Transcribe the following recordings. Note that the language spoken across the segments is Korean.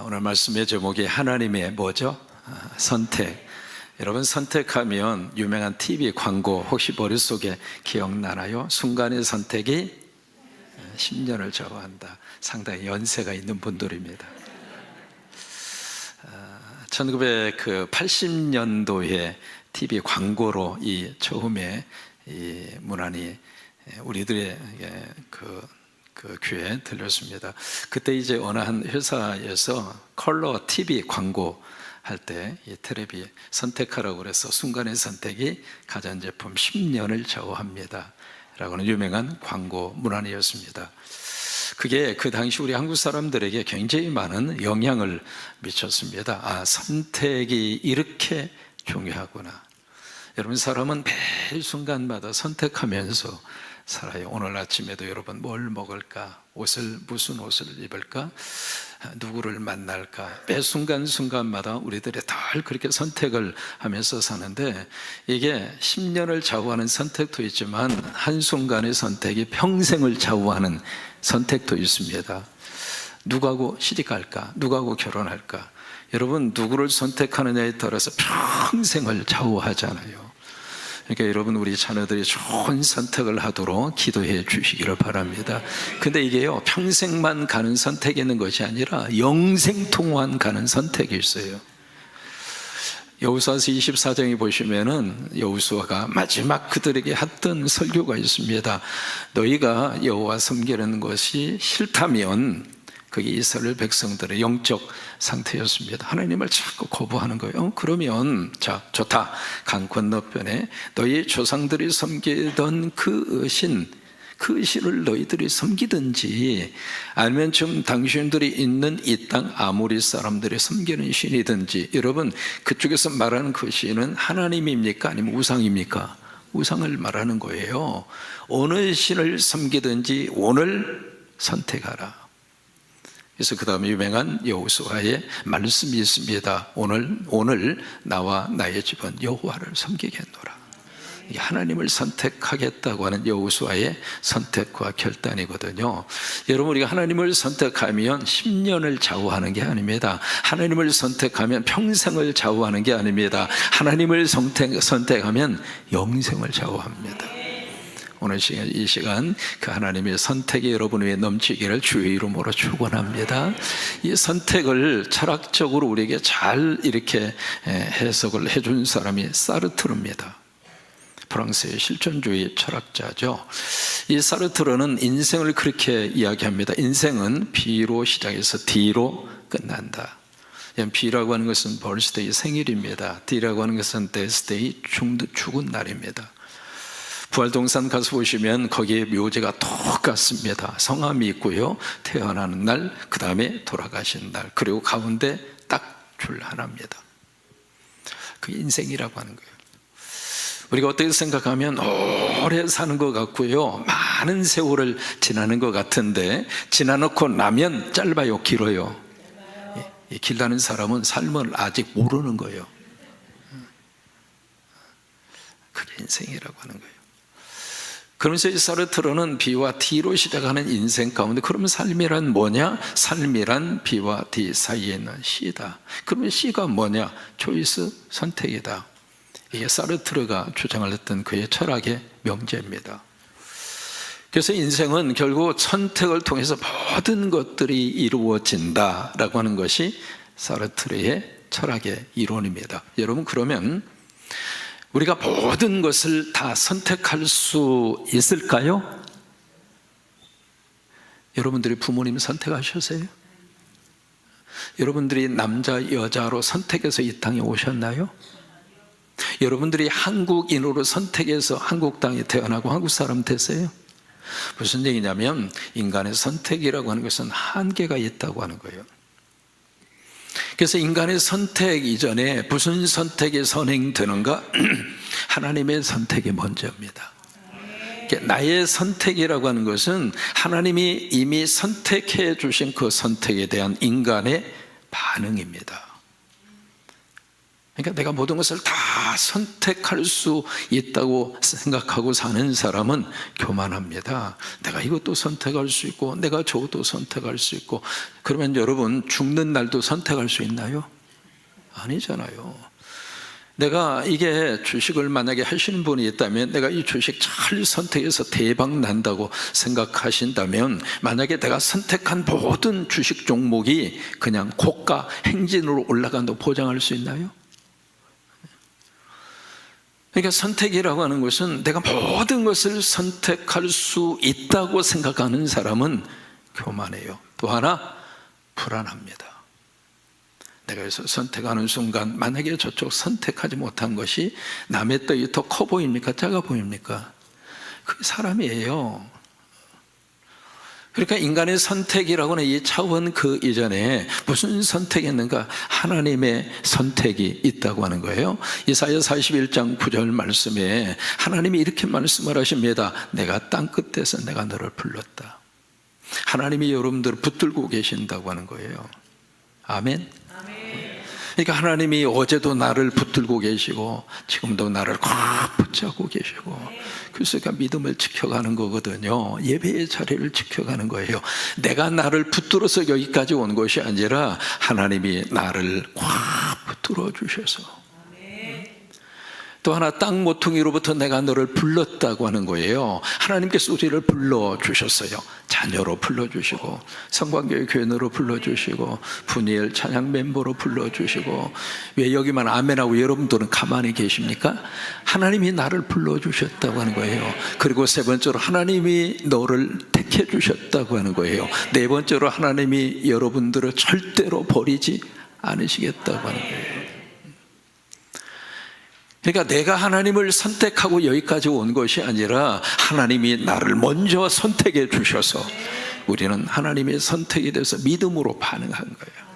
오늘 말씀의 제목이 하나님의 뭐죠? 선택. 여러분, 선택하면 유명한 TV 광고 혹시 머릿속에 기억나나요? 순간의 선택이 10년을 좌우한다. 상당히 연세가 있는 분들입니다. 1980년도에 TV 광고로 처음에 이 문안이 우리들의 그 귀에 들렸습니다. 그때 이제 어느 한 회사에서 컬러 TV 광고 할 때 이 텔레비 선택하라고 그래서 순간의 선택이 가전제품 10년을 좌우합니다 라고는 유명한 광고 문안이었습니다. 그게 그 당시 우리 한국 사람들에게 굉장히 많은 영향을 미쳤습니다. 선택이 이렇게 중요하구나. 여러분, 사람은 매 순간마다 선택하면서 살아요. 오늘 아침에도 여러분 뭘 먹을까? 무슨 옷을 입을까? 누구를 만날까? 매 순간순간마다 우리들이 늘 그렇게 선택을 하면서 사는데, 이게 10년을 좌우하는 선택도 있지만 한순간의 선택이 평생을 좌우하는 선택도 있습니다. 누구하고 시집갈까? 누구하고 결혼할까? 여러분, 누구를 선택하느냐에 따라서 평생을 좌우하잖아요. 그러니까 여러분, 우리 자녀들이 좋은 선택을 하도록 기도해 주시기를 바랍니다. 근데 이게요, 평생만 가는 선택이 있는 것이 아니라 영생통한 가는 선택이 있어요. 여호수아서 24장에 보시면은 여호수아가 마지막 그들에게 했던 설교가 있습니다. 너희가 여호와 섬기는 것이 싫다면, 그게 이스라엘 백성들의 영적 상태였습니다. 하나님을 자꾸 거부하는 거예요. 그러면 자, 좋다. 강 건너편에 너희 조상들이 섬기던 그 신을 너희들이 섬기든지, 아니면 지금 당신들이 있는 이 땅 아모리 사람들이 섬기는 신이든지. 여러분, 그쪽에서 말하는 그 신은 하나님입니까? 아니면 우상입니까? 우상을 말하는 거예요. 어느 신을 섬기든지 오늘 선택하라. 그래서 그 다음에 유명한 여호수아의 말씀이 있습니다. 오늘 나와 나의 집은 여호와를 섬기겠노라. 이게 하나님을 선택하겠다고 하는 여호수아의 선택과 결단이거든요. 여러분, 우리가 하나님을 선택하면 10년을 좌우하는 게 아닙니다. 하나님을 선택하면 평생을 좌우하는 게 아닙니다. 하나님을 선택하면 영생을 좌우합니다. 오늘 이 시간 그 하나님의 선택이 여러분 위에 넘치기를 주의 이름으로 축원합니다. 이 선택을 철학적으로 우리에게 잘 이렇게 해석을 해준 사람이 사르트르입니다. 프랑스의 실존주의 철학자죠. 이 사르트르는 인생을 그렇게 이야기합니다. 인생은 B로 시작해서 D로 끝난다. B라고 하는 것은 birthday, 생일입니다. D라고 하는 것은 death day, 죽은 날입니다. 부활동산 가서 보시면 거기에 묘지가 똑같습니다. 성함이 있고요, 태어나는 날, 그 다음에 돌아가신 날, 그리고 가운데 딱 줄 하나입니다. 그게 인생이라고 하는 거예요. 우리가 어떻게 생각하면 오래 사는 것 같고요, 많은 세월을 지나는 것 같은데, 지나놓고 나면 짧아요, 길어요? 길다는 사람은 삶을 아직 모르는 거예요. 그게 인생이라고 하는 거예요. 그러면서 이 사르트르는 B와 D로 시작하는 인생 가운데, 그러면 삶이란 뭐냐? 삶이란 B와 D 사이에 있는 C다. 그러면 C가 뭐냐? 초이스, 선택이다. 이게 사르트르가 주장을 했던 그의 철학의 명제입니다. 그래서 인생은 결국 선택을 통해서 모든 것들이 이루어진다라고 하는 것이 사르트르의 철학의 이론입니다. 여러분, 그러면 우리가 모든 것을 다 선택할 수 있을까요? 여러분들이 부모님 선택하셨어요? 여러분들이 남자, 여자로 선택해서 이 땅에 오셨나요? 여러분들이 한국인으로 선택해서 한국 땅에 태어나고 한국 사람 됐어요? 무슨 얘기냐면, 인간의 선택이라고 하는 것은 한계가 있다고 하는 거예요. 그래서 인간의 선택 이전에 무슨 선택이 선행되는가? 하나님의 선택이 먼저입니다. 나의 선택이라고 하는 것은 하나님이 이미 선택해 주신 그 선택에 대한 인간의 반응입니다. 그러니까 내가 모든 것을 다 선택할 수 있다고 생각하고 사는 사람은 교만합니다. 내가 이것도 선택할 수 있고 내가 저것도 선택할 수 있고. 그러면 여러분, 죽는 날도 선택할 수 있나요? 아니잖아요. 내가 이게 주식을 만약에 하시는 분이 있다면 내가 이 주식 잘 선택해서 대박 난다고 생각하신다면, 만약에 내가 선택한 모든 주식 종목이 그냥 고가 행진으로 올라간다고 보장할 수 있나요? 그러니까 선택이라고 하는 것은 내가 모든 것을 선택할 수 있다고 생각하는 사람은 교만해요. 또 하나, 불안합니다. 내가 여기서 선택하는 순간 만약에 저쪽 선택하지 못한 것이 남의 떡이 더 커 보입니까? 작아 보입니까? 그게 사람이에요. 그러니까 인간의 선택이라고 하는 이 차원 그 이전에 무슨 선택이 있는가? 하나님의 선택이 있다고 하는 거예요. 이사야 41장 9절 말씀에 하나님이 이렇게 말씀을 하십니다. 내가 땅 끝에서 내가 너를 불렀다. 하나님이 여러분들을 붙들고 계신다고 하는 거예요. 아멘. 그러니까 하나님이 어제도 나를 붙들고 계시고 지금도 나를 꽉 붙잡고 계시고, 그래서 믿음을 지켜가는 거거든요. 예배의 자리를 지켜가는 거예요. 내가 나를 붙들어서 여기까지 온 것이 아니라 하나님이 나를 꽉 붙들어 주셔서. 또 하나, 땅 모퉁이로부터 내가 너를 불렀다고 하는 거예요. 하나님께서 우리를 불러주셨어요. 자녀로 불러주시고, 성광교회 교인으로 불러주시고, 분이엘 찬양 멤버로 불러주시고. 왜 여기만 아멘하고 여러분들은 가만히 계십니까? 하나님이 나를 불러주셨다고 하는 거예요. 그리고 세 번째로 하나님이 너를 택해 주셨다고 하는 거예요. 네 번째로 하나님이 여러분들을 절대로 버리지 않으시겠다고 하는 거예요. 그러니까 내가 하나님을 선택하고 여기까지 온 것이 아니라 하나님이 나를 먼저 선택해 주셔서 우리는 하나님의 선택에 대해서 믿음으로 반응한 거예요.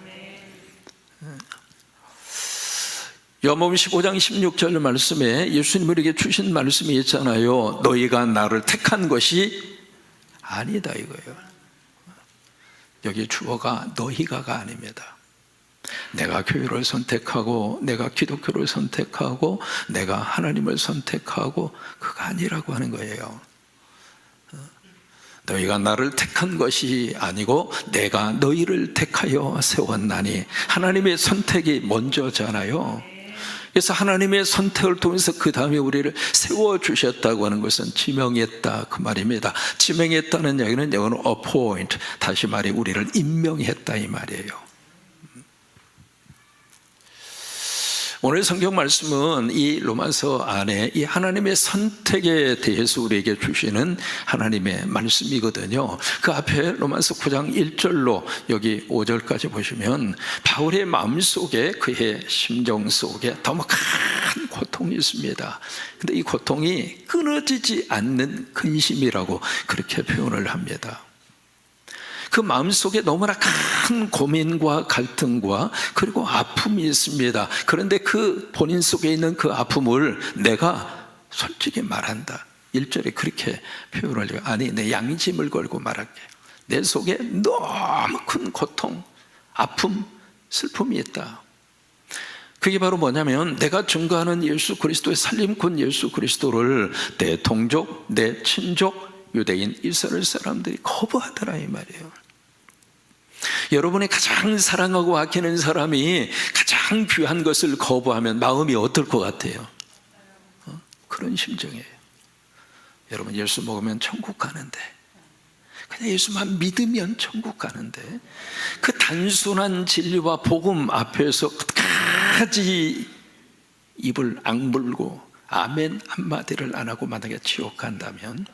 요한복음 15장 16절 말씀에 예수님 우리에게 주신 말씀이 있잖아요. 너희가 나를 택한 것이 아니다 이거예요. 여기 주어가 너희가가 아닙니다. 내가 교회를 선택하고 내가 기독교를 선택하고 내가 하나님을 선택하고 그거 아니라고 하는 거예요. 너희가 나를 택한 것이 아니고 내가 너희를 택하여 세웠나니. 하나님의 선택이 먼저잖아요. 그래서 하나님의 선택을 통해서 그 다음에 우리를 세워주셨다고 하는 것은 지명했다 그 말입니다. 지명했다는 이야기는 영어로 appoint, 다시 말해 우리를 임명했다 이 말이에요. 오늘 성경 말씀은 이 로마서 안에 이 하나님의 선택에 대해서 우리에게 주시는 하나님의 말씀이거든요. 그 앞에 로마서 9장 1절로 여기 5절까지 보시면 바울의 마음속에, 그의 심정 속에 너무 큰 고통이 있습니다. 근데 이 고통이 끊어지지 않는 근심이라고 그렇게 표현을 합니다. 그 마음속에 너무나 큰 고민과 갈등과 그리고 아픔이 있습니다. 그런데 그 본인 속에 있는 그 아픔을 내가 솔직히 말한다. 1절에 그렇게 표현을 해요. 아니, 내 양심을 걸고 말할게. 내 속에 너무 큰 고통, 아픔, 슬픔이 있다. 그게 바로 뭐냐면 내가 증거하는 예수 그리스도의 살림꾼 예수 그리스도를 내 동족, 내 친족, 유대인, 이스라엘 사람들이 거부하더라 이 말이에요. 여러분이 가장 사랑하고 아끼는 사람이 가장 귀한 것을 거부하면 마음이 어떨 것 같아요? 그런 심정이에요. 여러분, 예수 먹으면 천국 가는데, 그냥 예수만 믿으면 천국 가는데, 그 단순한 진리와 복음 앞에서 끝까지 입을 악물고 아멘 한마디를 안 하고 만약에 지옥 간다면,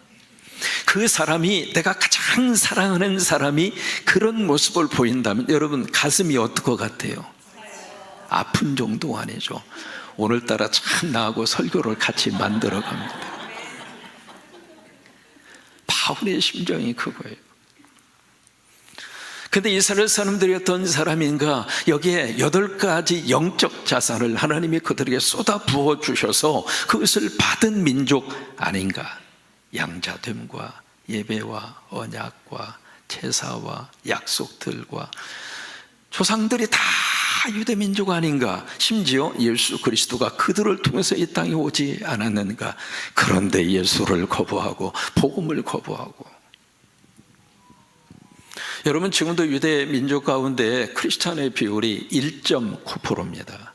그 사람이, 내가 가장 사랑하는 사람이 그런 모습을 보인다면 여러분 가슴이 어떨 것 같아요? 아픈 정도 아니죠. 오늘따라 참 나하고 설교를 같이 만들어 갑니다. 바울의 심정이 그거예요. 근데 이스라엘 사람들이 어떤 사람인가? 여기에 8가지 영적 자산을 하나님이 그들에게 쏟아 부어 주셔서 그것을 받은 민족 아닌가? 양자됨과 예배와 언약과 제사와 약속들과 조상들이 다 유대 민족 아닌가? 심지어 예수 그리스도가 그들을 통해서 이 땅에 오지 않았는가? 그런데 예수를 거부하고 복음을 거부하고. 여러분, 지금도 유대 민족 가운데 크리스찬의 비율이 1.9%입니다.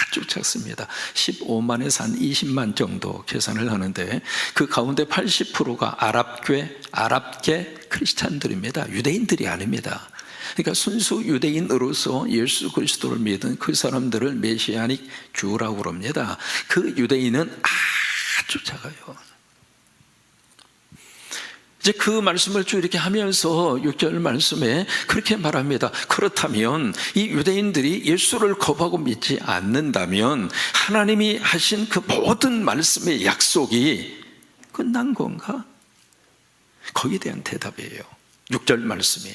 아주 작습니다. 15만에서 한 20만 정도 계산을 하는데 그 가운데 80%가 아랍계 크리스찬들입니다. 유대인들이 아닙니다. 그러니까 순수 유대인으로서 예수 그리스도를 믿은 그 사람들을 메시아닉 주라고 그럽니다. 그 유대인은 아주 작아요. 이제 그 말씀을 쭉 이렇게 하면서 6절 말씀에 그렇게 말합니다. 그렇다면 이 유대인들이 예수를 거부하고 믿지 않는다면 하나님이 하신 그 모든 말씀의 약속이 끝난 건가? 거기에 대한 대답이에요. 6절 말씀이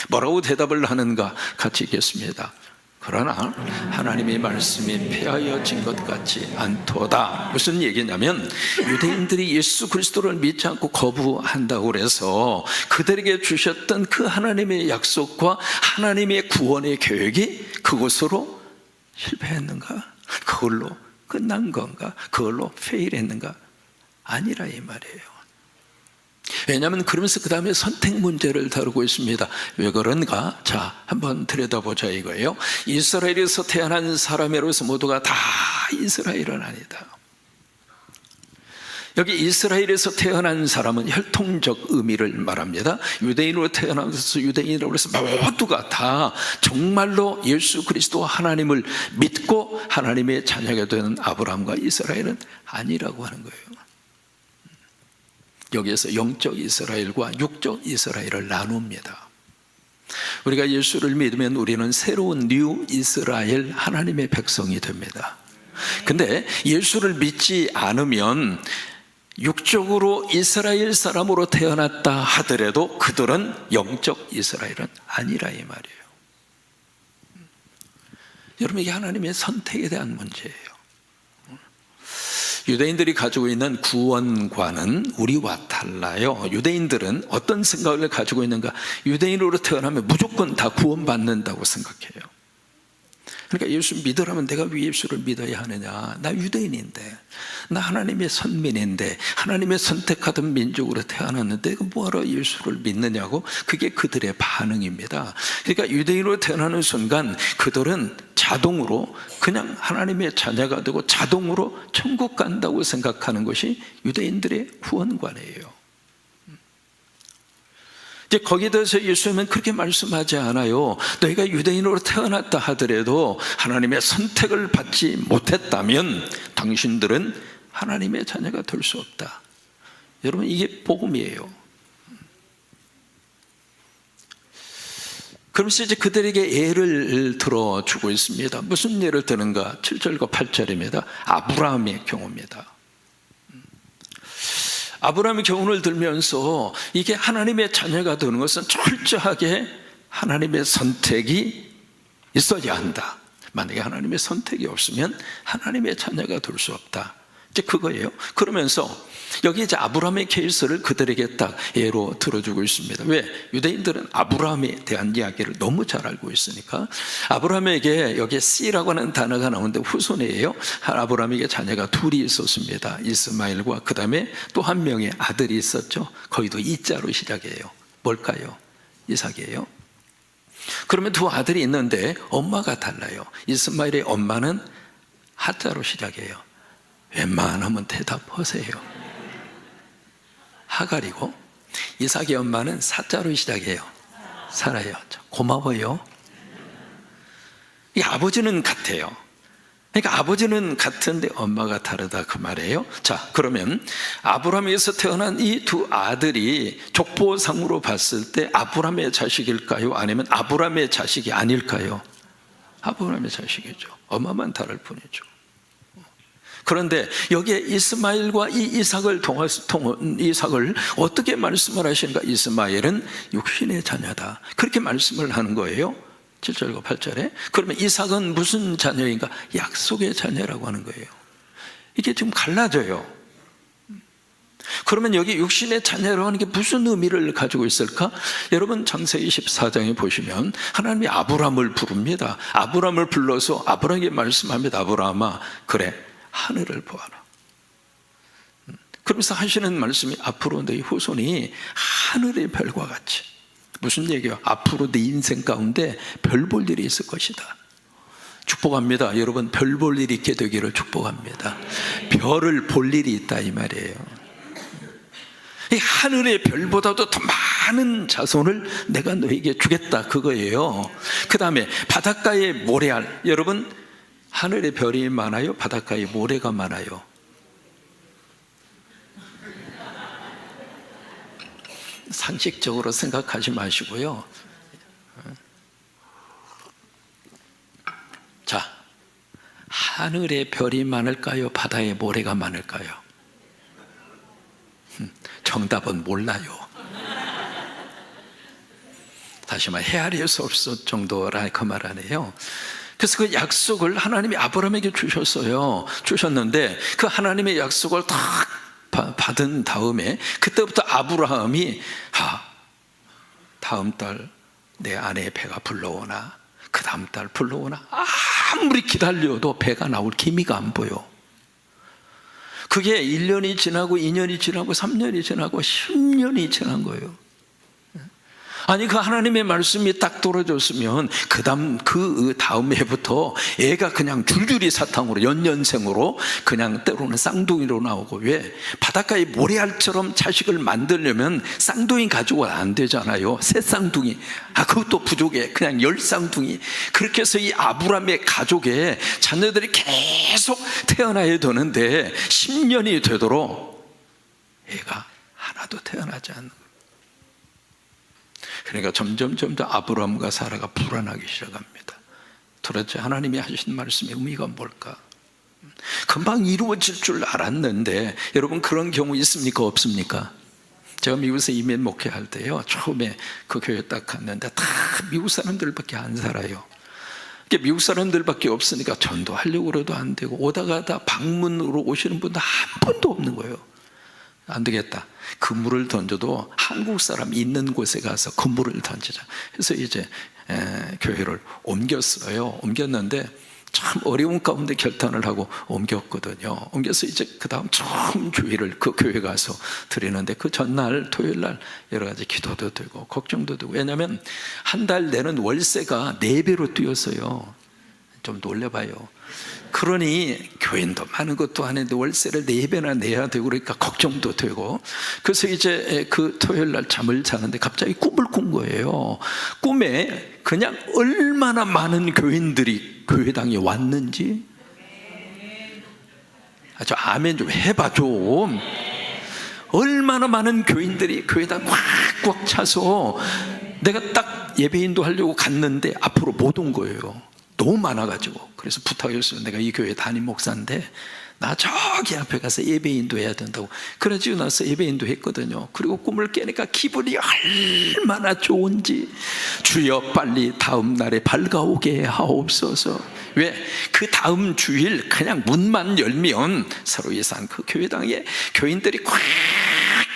뭐라고 대답을 하는가 같이 읽겠습니다. 그러나 하나님의 말씀이 폐하여진 것 같지 않도다. 무슨 얘기냐면 유대인들이 예수 그리스도를 믿지 않고 거부한다고 해서 그들에게 주셨던 그 하나님의 약속과 하나님의 구원의 계획이 그것으로 실패했는가? 그걸로 끝난 건가? 그걸로 페일했는가? 아니라 이 말이에요. 왜냐하면 그러면서 그 다음에 선택 문제를 다루고 있습니다. 왜 그런가? 자, 한번 들여다보자 이거예요. 이스라엘에서 태어난 사람으로서 모두가 다 이스라엘은 아니다. 여기 이스라엘에서 태어난 사람은 혈통적 의미를 말합니다. 유대인으로 태어나서 유대인이라고 해서 모두가 다 정말로 예수 그리스도 하나님을 믿고 하나님의 자녀가 되는 아브라함과 이스라엘은 아니라고 하는 거예요. 여기에서 영적 이스라엘과 육적 이스라엘을 나눕니다. 우리가 예수를 믿으면 우리는 새로운 뉴 이스라엘 하나님의 백성이 됩니다. 근데 예수를 믿지 않으면 육적으로 이스라엘 사람으로 태어났다 하더라도 그들은 영적 이스라엘은 아니라 이 말이에요. 여러분, 이게 하나님의 선택에 대한 문제예요. 유대인들이 가지고 있는 구원관은 우리와 달라요. 유대인들은 어떤 생각을 가지고 있는가? 유대인으로 태어나면 무조건 다 구원받는다고 생각해요. 그러니까 예수 믿으라면 내가 왜 예수를 믿어야 하느냐? 나 유대인인데, 나 하나님의 선민인데, 하나님의 선택하던 민족으로 태어났는데 내가 뭐하러 예수를 믿느냐고. 그게 그들의 반응입니다. 그러니까 유대인으로 태어나는 순간 그들은 자동으로 그냥 하나님의 자녀가 되고 자동으로 천국 간다고 생각하는 것이 유대인들의 구원관이에요. 이제 거기에 대해서 예수님은 그렇게 말씀하지 않아요. 너희가 유대인으로 태어났다 하더라도 하나님의 선택을 받지 못했다면 당신들은 하나님의 자녀가 될 수 없다. 여러분, 이게 복음이에요. 그러면서 이제 그들에게 예를 들어주고 있습니다. 무슨 예를 드는가? 7절과 8절입니다. 아브라함의 경우입니다. 아브라함의 경우를 들면서 이게 하나님의 자녀가 되는 것은 철저하게 하나님의 선택이 있어야 한다. 만약에 하나님의 선택이 없으면 하나님의 자녀가 될 수 없다. 이제 그거예요. 그러면서 여기 이제 아브라함의 케이스를 그들에게 딱 예로 들어주고 있습니다. 왜? 유대인들은 아브라함에 대한 이야기를 너무 잘 알고 있으니까. 아브라함에게 여기에 씨라고 하는 단어가 나오는데 후손이에요. 아브라함에게 자녀가 둘이 있었습니다. 이스마엘과 그 다음에 또 한 명의 아들이 있었죠. 거기도 이자로 시작해요. 뭘까요? 이삭이에요. 그러면 두 아들이 있는데 엄마가 달라요. 이스마엘의 엄마는 하자로 시작해요. 웬만하면 대답하세요. 하갈이고, 이삭의 엄마는 사자로 시작해요. 사라요. 고마워요. 이 아버지는 같아요. 그러니까 아버지는 같은데 엄마가 다르다 그 말이에요. 자, 그러면 아브라함에서 태어난 이 두 아들이 족보상으로 봤을 때 아브라함의 자식일까요? 아니면 아브라함의 자식이 아닐까요? 아브라함의 자식이죠. 엄마만 다를 뿐이죠. 그런데 여기에 이스마엘과 이 이삭을 이삭을 어떻게 말씀을 하시는가? 이스마엘은 육신의 자녀다. 그렇게 말씀을 하는 거예요. 7절과 8절에. 그러면 이삭은 무슨 자녀인가? 약속의 자녀라고 하는 거예요. 이게 지금 갈라져요. 그러면 여기 육신의 자녀라고 하는 게 무슨 의미를 가지고 있을까? 여러분 창세기 14장에 보시면 하나님이 아브라함을 부릅니다. 아브라함을 불러서 아브라함에게 말씀합니다. 아브라함아, 그래, 하늘을 보아라. 그러면서 하시는 말씀이 앞으로 네 후손이 하늘의 별과 같이. 무슨 얘기예요? 앞으로 네 인생 가운데 별 볼 일이 있을 것이다. 축복합니다. 여러분, 별 볼 일이 있게 되기를 축복합니다. 별을 볼 일이 있다 이 말이에요. 이 하늘의 별보다도 더 많은 자손을 내가 너에게 주겠다 그거예요. 그 다음에 바닷가에 모래알. 여러분, 하늘의 별이 많아요? 바닷가에 모래가 많아요? 상식적으로 생각하지 마시고요. 자, 하늘에 별이 많을까요? 바다에 모래가 많을까요? 정답은 몰라요. 다시 말해 헤아릴 수 없을 정도라 그 말 아니에요. 그래서 그 약속을 하나님이 아브라함에게 주셨는데 그 하나님의 약속을 딱 받은 다음에 그때부터 아브라함이 다음 달 내 아내의 배가 불러오나 그 다음 달 불러오나 아무리 기다려도 배가 나올 기미가 안 보여. 그게 1년이 지나고 2년이 지나고 3년이 지나고 10년이 지난 거예요. 아니 그 하나님의 말씀이 딱 떨어졌으면 그 다음 해부터 애가 그냥 줄줄이 사탕으로 연년생으로 그냥 때로는 쌍둥이로 나오고, 왜? 바닷가에 모래알처럼 자식을 만들려면 쌍둥이 가지고는 안 되잖아요. 새 쌍둥이, 그것도 부족해. 그냥 10쌍둥이. 그렇게 해서 이 아브라함의 가족에 자녀들이 계속 태어나야 되는데 10년이 되도록 애가 하나도 태어나지 않는 거예요. 그러니까 점점 아브라함과 사라가 불안하기 시작합니다. 도대체 하나님이 하신 말씀의 의미가 뭘까? 금방 이루어질 줄 알았는데, 여러분 그런 경우 있습니까? 없습니까? 제가 미국에서 이민 목회할 때요, 처음에 그 교회 딱 갔는데 다 미국 사람들밖에 안 살아요. 미국 사람들밖에 없으니까 전도하려고 해도 안 되고, 오다가 다 방문으로 오시는 분도 한 분도 없는 거예요. 안 되겠다. 그물을 던져도 한국 사람 있는 곳에 가서 그물을 던지자. 그래서 이제 교회를 옮겼어요. 옮겼는데 참 어려운 가운데 결단을 하고 옮겼거든요. 옮겨서 이제 그 다음 처음 주일을 그 교회 가서 드리는데, 그 전날 토요일 날 여러 가지 기도도 되고 걱정도 되고, 왜냐하면 한 달 내는 월세가 4배로 뛰었어요. 좀 놀래봐요. 그러니 교인도 많은 것도 아닌데 월세를 4배나 내야 되고, 그러니까 걱정도 되고. 그래서 이제 그 토요일 날 잠을 자는데 갑자기 꿈을 꾼 거예요. 꿈에 그냥 얼마나 많은 교인들이 교회당에 왔는지. 저 아멘 좀 해봐 좀. 얼마나 많은 교인들이 교회당 꽉꽉 차서 내가 딱 예배인도 하려고 갔는데 앞으로 못 온 거예요. 너무 많아가지고. 그래서 부탁했어요. 내가 이 교회 담임 목사인데 나 저기 앞에 가서 예배인도 해야 된다고. 그러지고 나서 예배인도 했거든요. 그리고 꿈을 깨니까 기분이 얼마나 좋은지. 주여 빨리 다음 날에 밝아오게 하옵소서. 왜? 그 다음 주일 그냥 문만 열면 서로의 산 그 교회당에 교인들이 꽉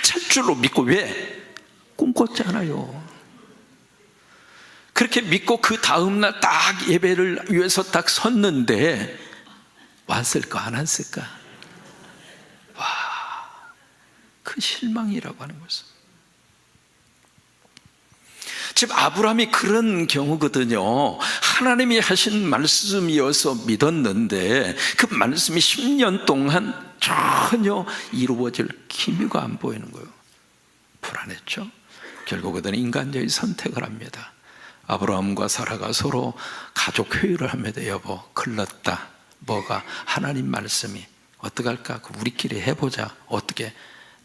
찰 줄로 믿고. 왜? 꿈 꿨잖아요. 그렇게 믿고 그 다음날 딱 예배를 위해서 딱 섰는데 왔을까 안 왔을까? 와, 그 실망이라고 하는 것은. 지금 아브라함이 그런 경우거든요. 하나님이 하신 말씀이어서 믿었는데 그 말씀이 10년 동안 전혀 이루어질 기미가 안 보이는 거예요. 불안했죠. 결국 그들은 인간적인 선택을 합니다. 아브라함과 사라가 서로 가족 회의를 합니다. 여보, 큰일 났다. 뭐가? 하나님 말씀이 어떡할까? 우리끼리 해보자. 어떻게?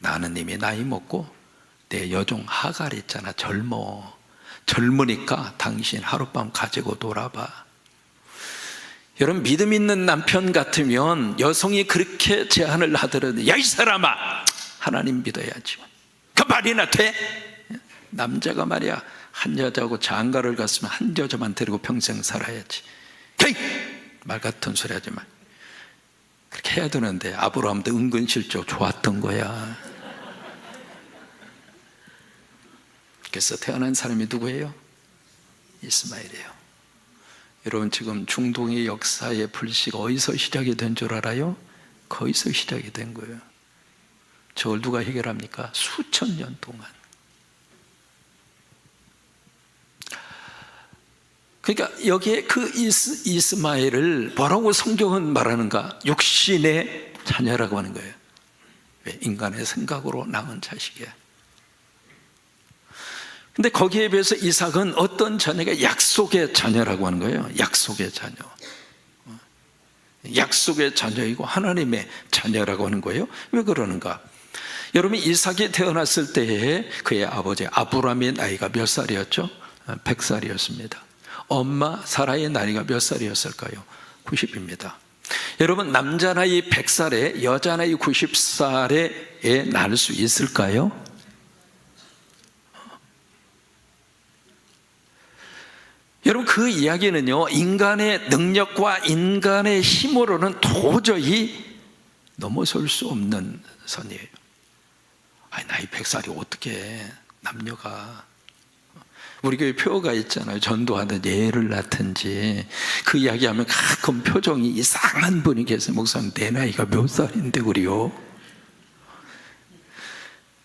나는 이미 나이 먹고 내 여종 하갈 있잖아. 젊으니까 당신 하룻밤 가지고 놀아봐. 여러분, 믿음 있는 남편 같으면 여성이 그렇게 제안을 하더라도, 야 이 사람아, 하나님 믿어야지. 그 말이나 돼? 남자가 말이야, 한 여자하고 장가를 갔으면 한 여자만 데리고 평생 살아야지. 헤이! 말 같은 소리 하지 마. 그렇게 해야 되는데 아브라함도 은근슬쩍 좋았던 거야. 이삭에서 태어난 사람이 누구예요? 이스마엘이에요. 여러분, 지금 중동의 역사의 불씨가 어디서 시작이 된 줄 알아요? 거기서 시작이 된 거예요. 저걸 누가 해결합니까? 수천 년 동안. 그러니까 여기에 그 이스마엘을 뭐라고 성경은 말하는가? 육신의 자녀라고 하는 거예요. 왜? 인간의 생각으로 낳은 자식이야. 근데 거기에 비해서 이삭은 어떤 자녀가 약속의 자녀라고 하는 거예요. 약속의 자녀. 약속의 자녀이고 하나님의 자녀라고 하는 거예요. 왜 그러는가? 여러분, 이삭이 태어났을 때에 그의 아버지 아브라함의 나이가 몇 살이었죠? 100살이었습니다. 엄마 사라의 나이가 몇 살이었을까요? 90입니다. 여러분, 남자 나이 100살에 여자 나이 90살에 낳을 수 있을까요? 여러분, 그 이야기는요, 인간의 능력과 인간의 힘으로는 도저히 넘어설 수 없는 선이에요. 아니, 나이 100살이 어떻게 남녀가. 우리 교회 표어가 있잖아요. 전도하는 예를 낳든지. 그 이야기하면 가끔 표정이 이상한 분이 계세요. 목사님, 내 나이가 몇 살인데 그래요?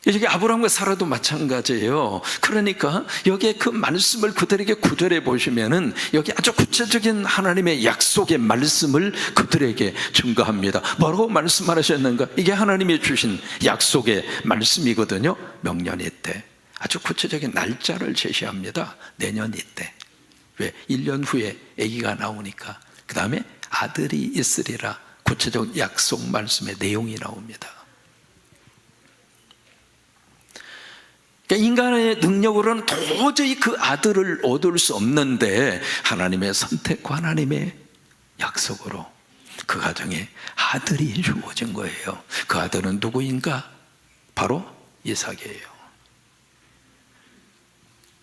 여기 아브라함과 사라도 마찬가지예요. 그러니까 여기에 그 말씀을 그들에게 구절해 보시면은 여기 아주 구체적인 하나님의 약속의 말씀을 그들에게 증거합니다. 뭐라고 말씀하셨는가? 이게 하나님이 주신 약속의 말씀이거든요. 명년 이때 아주 구체적인 날짜를 제시합니다. 내년 이때. 왜? 1년 후에 아기가 나오니까. 그 다음에 아들이 있으리라. 구체적 약속 말씀의 내용이 나옵니다. 인간의 능력으로는 도저히 그 아들을 얻을 수 없는데 하나님의 선택과 하나님의 약속으로 그 가정에 아들이 주어진 거예요. 그 아들은 누구인가? 바로 이삭이에요.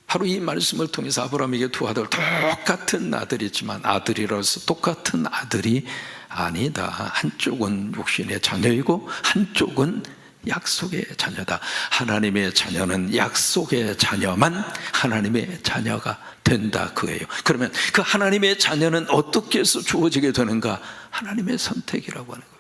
바로 이 말씀을 통해서 아브라함에게 두 아들, 똑같은 아들이지만 아들이라서 똑같은 아들이 아니다. 한쪽은 육신의 자녀이고 한쪽은 약속의 자녀다. 하나님의 자녀는 약속의 자녀만 하나님의 자녀가 된다, 그거예요. 그러면 그 하나님의 자녀는 어떻게 해서 주어지게 되는가? 하나님의 선택이라고 하는 거예요.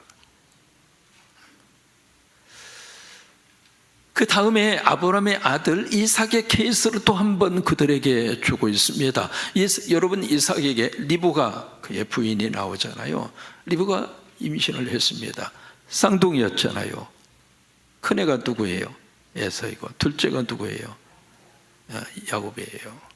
그 다음에 아브라함의 아들 이삭의 케이스를 또 한 번 그들에게 주고 있습니다. 여러분, 이삭에게 리브가 그의 부인이 나오잖아요. 리브가 임신을 했습니다. 쌍둥이였잖아요. 큰애가 누구예요? 에서이고 둘째가 누구예요? 야곱이에요.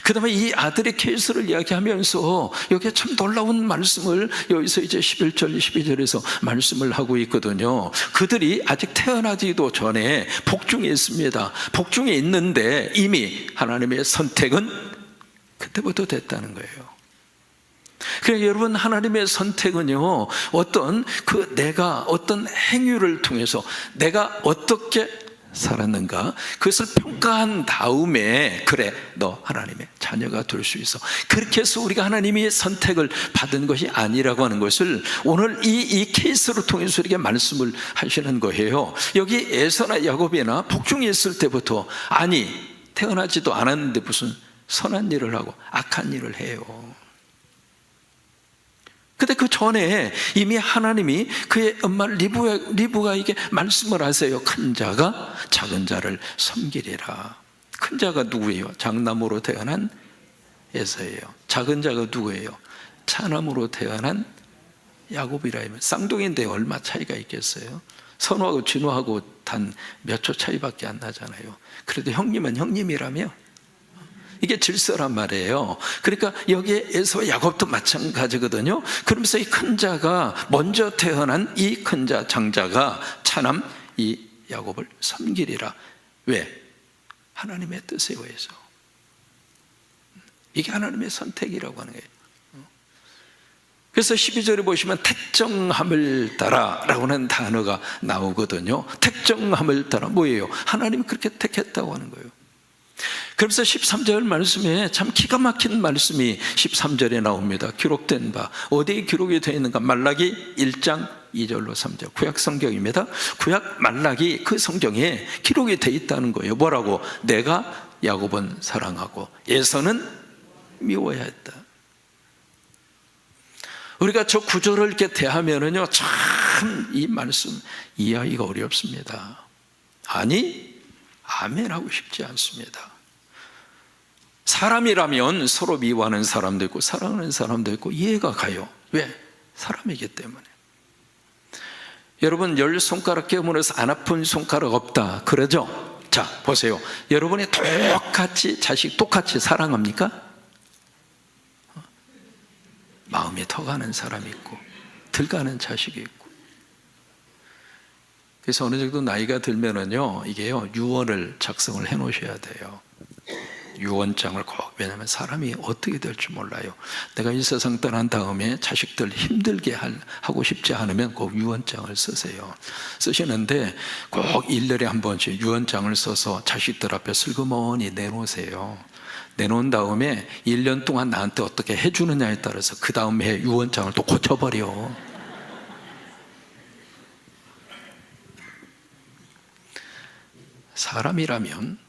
그 다음에 이 아들의 케이스를 이야기하면서 여기에 참 놀라운 말씀을 여기서 이제 11절 12절에서 말씀을 하고 있거든요. 그들이 아직 태어나지도 전에 복중에 있습니다. 복중에 있는데 이미 하나님의 선택은 그때부터 됐다는 거예요. 그러니까 여러분, 하나님의 선택은요, 내가 어떤 행위를 통해서 내가 어떻게 살았는가, 그것을 평가한 다음에, 그래, 너 하나님의 자녀가 될 수 있어. 그렇게 해서 우리가 하나님의 선택을 받은 것이 아니라고 하는 것을 오늘 이 케이스를 통해서 우리에게 말씀을 하시는 거예요. 여기 에서나 야곱이나 복중에 있을 때부터, 아니, 태어나지도 않았는데 무슨 선한 일을 하고 악한 일을 해요. 근데 그 전에 이미 하나님이 그의 엄마 리브가에게 말씀을 하세요. 큰 자가 작은 자를 섬기리라. 큰 자가 누구예요? 장남으로 태어난 에서예요. 작은 자가 누구예요? 차남으로 태어난 야곱이라 하면 쌍둥이인데 얼마 차이가 있겠어요? 선우하고 진우하고 단 몇 초 차이밖에 안 나잖아요. 그래도 형님은 형님이라며? 이게 질서란 말이에요. 그러니까 여기에서 야곱도 마찬가지거든요. 그러면서 이 큰 자가 먼저 태어난 이 큰 자 장자가 차남 이 야곱을 섬기리라. 왜? 하나님의 뜻에 의해서. 이게 하나님의 선택이라고 하는 거예요. 그래서 12절에 보시면 택정함을 따라 라고 하는 단어가 나오거든요. 택정함을 따라 뭐예요? 하나님이 그렇게 택했다고 하는 거예요. 그래서 13절 말씀에 참 기가 막힌 말씀이 13절에 나옵니다. 기록된 바, 어디에 기록이 되어 있는가? 말라기 1장 2절로 3절 구약 성경입니다. 구약 말라기 그 성경에 기록이 돼 있다는 거예요. 뭐라고? 내가 야곱은 사랑하고 에서는 미워야 했다. 우리가 저 구절을 이렇게 대하면은요, 참 이 말씀 이해하기가 어렵습니다. 아니, 아멘 하고 싶지 않습니다. 사람이라면 서로 미워하는 사람도 있고 사랑하는 사람도 있고 이해가 가요. 왜? 사람이기 때문에. 여러분, 10손가락 깨물어서 안 아픈 손가락 없다 그러죠? 자, 보세요. 여러분이 똑같이 자식 똑같이 사랑합니까? 마음이 더 가는 사람이 있고 덜 가는 자식이 있고. 그래서 어느 정도 나이가 들면은요, 이게요, 유언을 작성을 해 놓으셔야 돼요. 유언장을 꼭. 왜냐하면 사람이 어떻게 될지 몰라요. 내가 이 세상 떠난 다음에 자식들 힘들게 하고 싶지 않으면 꼭 유언장을 쓰세요. 쓰시는데 꼭 1년에 한 번씩 유언장을 써서 자식들 앞에 슬그머니 내놓으세요. 내놓은 다음에 1년 동안 나한테 어떻게 해주느냐에 따라서 그 다음 해 유언장을 또 고쳐버려. 사람이라면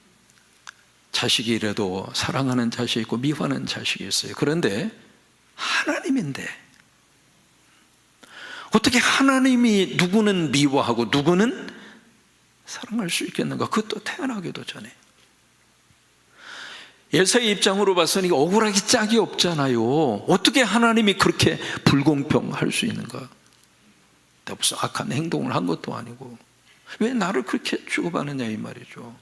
자식이라도 사랑하는 자식이 있고 미워하는 자식이 있어요. 그런데 하나님인데 어떻게 하나님이 누구는 미워하고 누구는 사랑할 수 있겠는가? 그것도 태어나기도 전에. 에서의 입장으로 봐서는 이게 억울하기 짝이 없잖아요. 어떻게 하나님이 그렇게 불공평할 수 있는가? 내가 무슨 악한 행동을 한 것도 아니고 왜 나를 그렇게 취급하느냐 이 말이죠.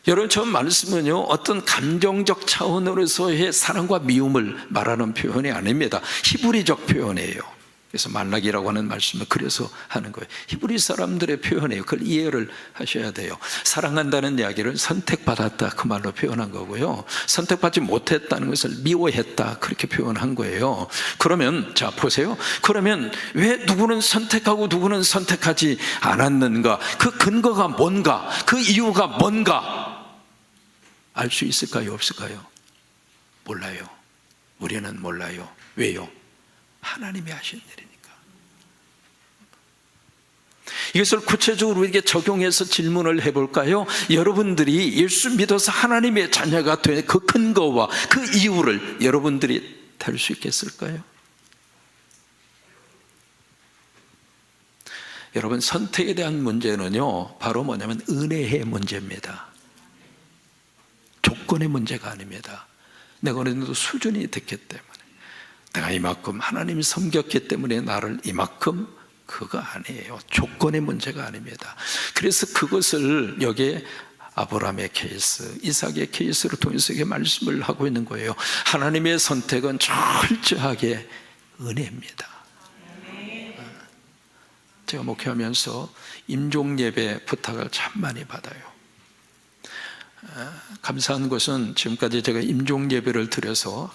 여러분, 저 말씀은요, 어떤 감정적 차원으로서의 사랑과 미움을 말하는 표현이 아닙니다. 히브리적 표현이에요. 그래서 말라기라고 하는 말씀을 그래서 하는 거예요. 히브리 사람들의 표현이에요. 그걸 이해를 하셔야 돼요. 사랑한다는 이야기를 선택받았다 그 말로 표현한 거고요, 선택받지 못했다는 것을 미워했다 그렇게 표현한 거예요. 그러면 자 보세요. 그러면 왜 누구는 선택하고 누구는 선택하지 않았는가? 그 근거가 뭔가? 그 이유가 뭔가? 알 수 있을까요? 없을까요? 몰라요. 우리는 몰라요. 왜요? 하나님이 하신 일이니까. 이것을 구체적으로 우리에게 적용해서 질문을 해볼까요? 여러분들이 예수 믿어서 하나님의 자녀가 된 그 근거와 그 이유를 여러분들이 달 수 있겠을까요? 여러분, 선택에 대한 문제는요, 바로 뭐냐면 은혜의 문제입니다. 조건의 문제가 아닙니다. 내가 어느 정도 수준이 됐기 때문에, 내가 이만큼 하나님이 섬겼기 때문에 나를 이만큼, 그거 아니에요. 조건의 문제가 아닙니다. 그래서 그것을 여기에 아브라함의 케이스, 이삭의 케이스를 통해서 이게 말씀을 하고 있는 거예요. 하나님의 선택은 철저하게 은혜입니다. 제가 목회하면서 임종예배 부탁을 참 많이 받아요. 감사한 것은 지금까지 제가 임종예배를 드려서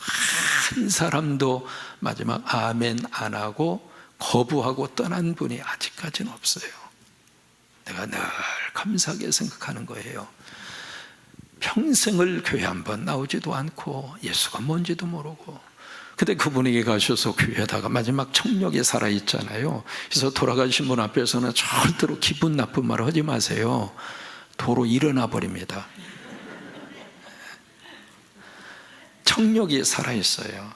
한 사람도 마지막 아멘 안 하고 거부하고 떠난 분이 아직까지는 없어요. 내가 늘 감사하게 생각하는 거예요. 평생을 교회 한번 나오지도 않고 예수가 뭔지도 모르고, 근데 그분에게 가셔서 교회에다가 마지막 청력에 살아있잖아요. 그래서 돌아가신 분 앞에서는 절대로 기분 나쁜 말 하지 마세요. 도로 일어나 버립니다. 청력이 살아있어요.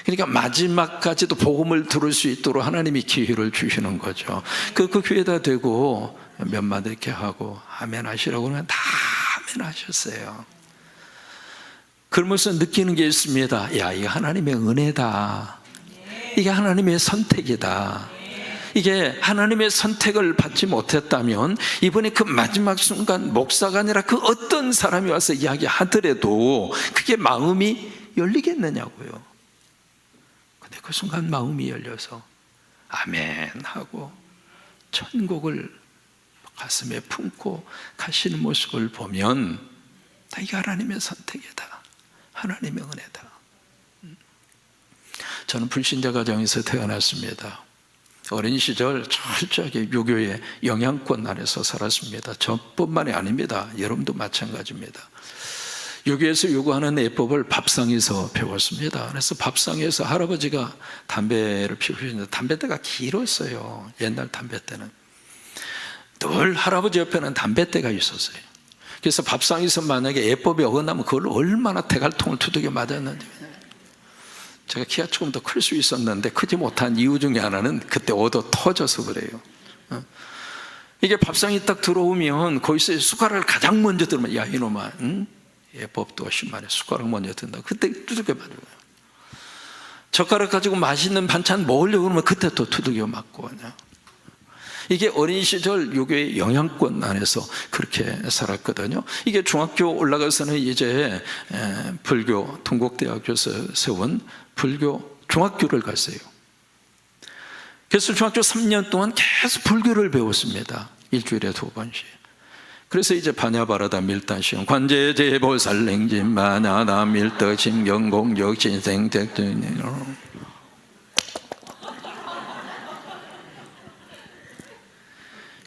그러니까 마지막까지도 복음을 들을 수 있도록 하나님이 기회를 주시는 거죠. 그 교회에다 대고 몇 마디 이렇게 하고 아멘 하시라고 하면 다 아멘 하셨어요. 그러면서 느끼는 게 있습니다. 야, 이게 하나님의 은혜다. 이게 하나님의 선택이다. 이게 하나님의 선택을 받지 못했다면 이번에 그 마지막 순간 목사가 아니라 그 어떤 사람이 와서 이야기하더라도 그게 마음이 열리겠느냐고요. 근데 그 순간 마음이 열려서 아멘 하고 천국을 가슴에 품고 가시는 모습을 보면 이게 하나님의 선택이다. 하나님의 은혜다. 저는 불신자 가정에서 태어났습니다. 어린 시절 철저하게 유교의 영향권 안에서 살았습니다. 저뿐만이 아닙니다. 여러분도 마찬가지입니다. 여기에서 요구하는 예법을 밥상에서 배웠습니다. 그래서 밥상에서 할아버지가 담배를 피우시는데 담배대가 길었어요. 옛날 담배대는 늘 할아버지 옆에는 담배대가 있었어요. 그래서 밥상에서 만약에 예법이 어긋나면 그걸 얼마나 대갈통을 두들겨 맞았는지. 제가 키가 조금 더 클 수 있었는데 크지 못한 이유 중에 하나는 그때 얻어 터져서 그래요. 이게 밥상이 딱 들어오면 거기서 숟가락을 가장 먼저 들면, 야 이놈아, 응? 예법도 없이 말이야, 숟가락 먼저 든다. 그때 두들겨 맞아요. 젓가락 가지고 맛있는 반찬 먹으려고 그러면 그때 또 두들겨 맞고. 이게 어린 시절 요교의 영향권 안에서 그렇게 살았거든요. 이게 중학교 올라가서는 이제 불교 동국대학교에서 세운 불교 중학교를 갔어요. 그래서 중학교 3년 동안 계속 불교를 배웠습니다. 일주일에 2번씩. 그래서 이제 바냐바라다 밀단시험 관제제보살랭진 마나나 밀떡 신경공적 신생택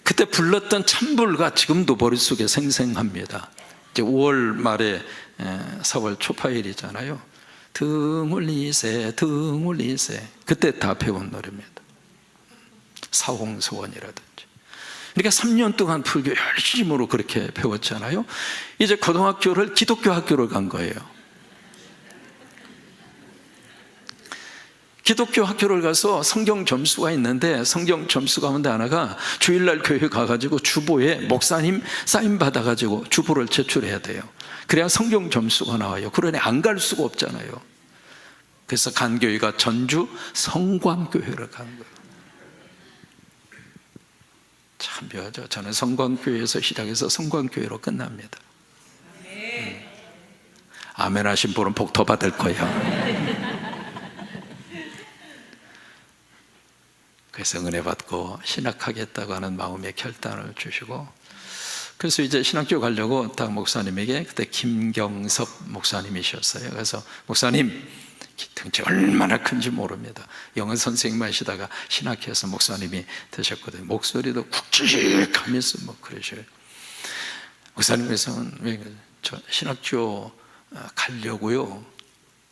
그때 불렀던 찬불가 지금도 머릿속에 생생합니다. 이제 5월 말에 4월 초파일이잖아요. 등울리세 등울리세, 그때 다 배운 노래입니다. 사홍서원이라든지. 그러니까 3년 동안 불교 열심으로 그렇게 배웠잖아요. 이제 고등학교를 기독교 학교를 간 거예요. 기독교 학교를 가서 성경 점수가 있는데, 성경 점수 가운데 하나가 주일날 교회 가가지고 주보에 목사님 사인 받아가지고 주보를 제출해야 돼요. 그래야 성경 점수가 나와요. 그러니 안 갈 수가 없잖아요. 그래서 간 교회가 전주 성광교회를 간 거예요. 참 묘하죠. 저는 성광교회에서 시작해서 성광교회로 끝납니다. 아멘 하신 분은 복 더 받을 거예요. 그래서 은혜 받고 신학하겠다고 하는 마음의 결단을 주시고, 그래서 이제 신학교 가려고 딱 목사님에게, 그때 김경섭 목사님이셨어요. 그래서 목사님, 등치 얼마나 큰지 모릅니다. 영어 선생님 하시다가 신학해서 목사님이 되셨거든요. 목소리도 굵직하면서 뭐 그러셔요. 목사님께서는 왜 저 신학교 가려고요.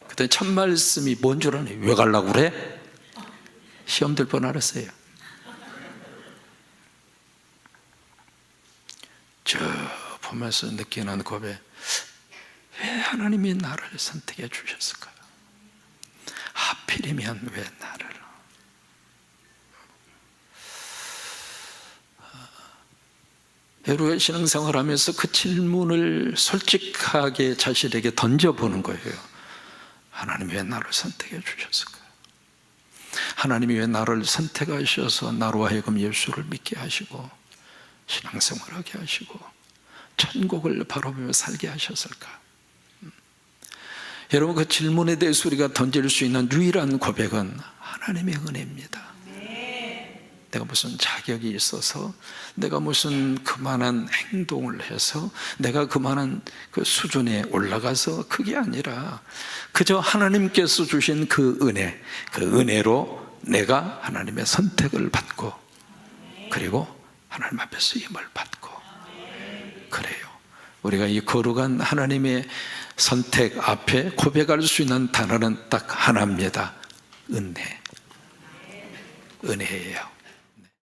그때 첫 말씀이 뭔 줄 아네. 왜 가려고 그래? 시험 들 뻔 알았어요. 저 보면서 느끼는 고백, 왜 하나님이 나를 선택해 주셨을까요? 하필이면 왜 나를? 여러분 신앙생활 하면서 그 질문을 솔직하게 자신에게 던져보는 거예요. 하나님이 왜 나를 선택해 주셨을까요? 하나님이 왜 나를 선택하셔서 나로 하여금 예수를 믿게 하시고 신앙생활하게 하시고 천국을 바라보며 살게 하셨을까? 여러분, 그 질문에 대해서 우리가 던질 수 있는 유일한 고백은 하나님의 은혜입니다. 내가 무슨 자격이 있어서, 내가 무슨 그만한 행동을 해서, 내가 그만한 그 수준에 올라가서, 그게 아니라 그저 하나님께서 주신 그 은혜, 그 은혜로 내가 하나님의 선택을 받고, 그리고 하나님 앞에서 힘을 받고. 그래요. 우리가 이 거룩한 하나님의 선택 앞에 고백할 수 있는 단어는 딱 하나입니다. 은혜. 은혜예요.